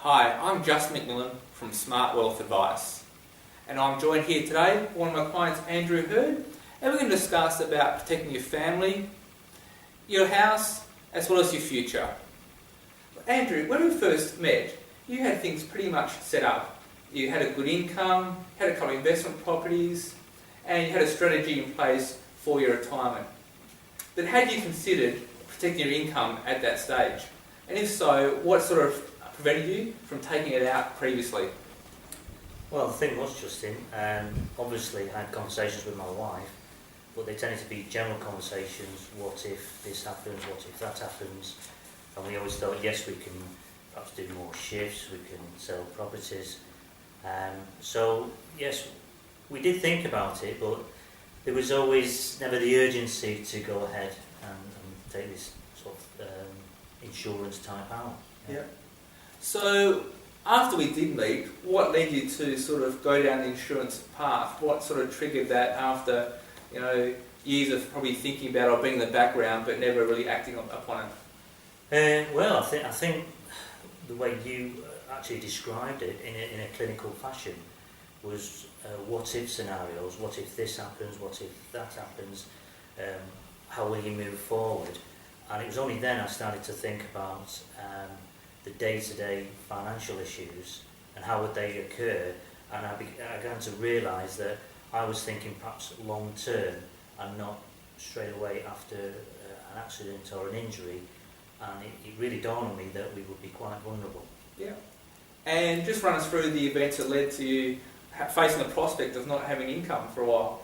Hi, I'm Justin McMillan from Smartwealth Advice, and I'm joined here today by one of my clients, Andrew Hurd, and we're going to discuss about protecting your family, your house, as well as your future. Andrew, when we first met, you had things pretty much set up. You had a good income, had a couple of investment properties, and you had a strategy in place for your retirement. But had you considered protecting your income at that stage? And if so, what sort of prevented you from taking it out previously? Well, the thing was, Justin, obviously I had conversations with my wife, but they tended to be general conversations. What if this happens? What if that happens? And we always thought, yes, we can perhaps do more shifts, we can sell properties. So, yes, we did think about it, but there was always never the urgency to go ahead and take this sort of insurance type out. Yeah. So, after we did meet, what led you to sort of go down the insurance path? What sort of triggered that after, years of probably thinking about or being in the background but never really acting upon it? Well, I think the way you actually described it in a clinical fashion was what if scenarios. What if this happens? What if that happens? How will you move forward? And it was only then I started to think about the day-to-day financial issues and how would they occur, and I began to realise that I was thinking perhaps long-term and not straight away after an accident or an injury, and it really dawned on me that we would be quite vulnerable. Yeah. And just run us through the events that led to you facing the prospect of not having income for a while.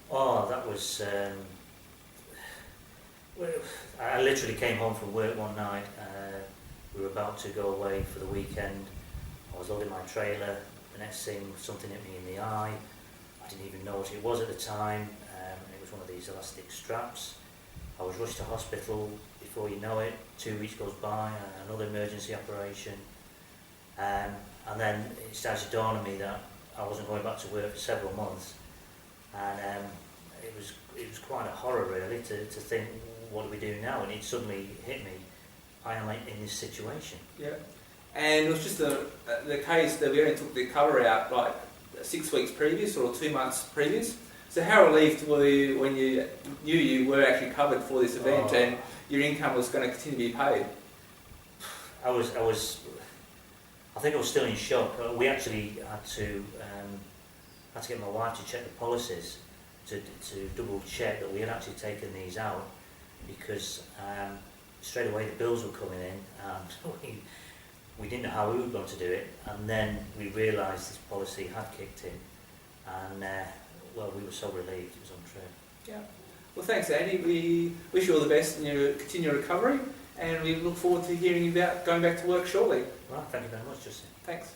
Oh, that was... well, I literally came home from work one night. We were about to go away for the weekend. I was loading my trailer. The next thing, something hit me in the eye. I didn't even know what it was at the time. It was one of these elastic straps. I was rushed to hospital. Before you know it, 2 weeks goes by, another emergency operation. And then it started to dawn on me that I wasn't going back to work for several months. And it was quite a horror really to think, what do we do now? And it suddenly hit me, I am in this situation. Yeah. And it was just the case that we only took the cover out like 6 weeks previous or 2 months previous. So how relieved were you when you knew you were actually covered for this event and your income was going to continue to be paid? I think I was still in shock. We actually had to get my wife to check the policies to double check that we had actually taken these out, because straight away the bills were coming in and we didn't know how we were going to do it, and then we realised this policy had kicked in, and we were so relieved. It was untrue. Yeah. Well, thanks, Andy. We wish you all the best in your continued recovery, and we look forward to hearing about going back to work shortly. Well, thank you very much, Justin. Thanks.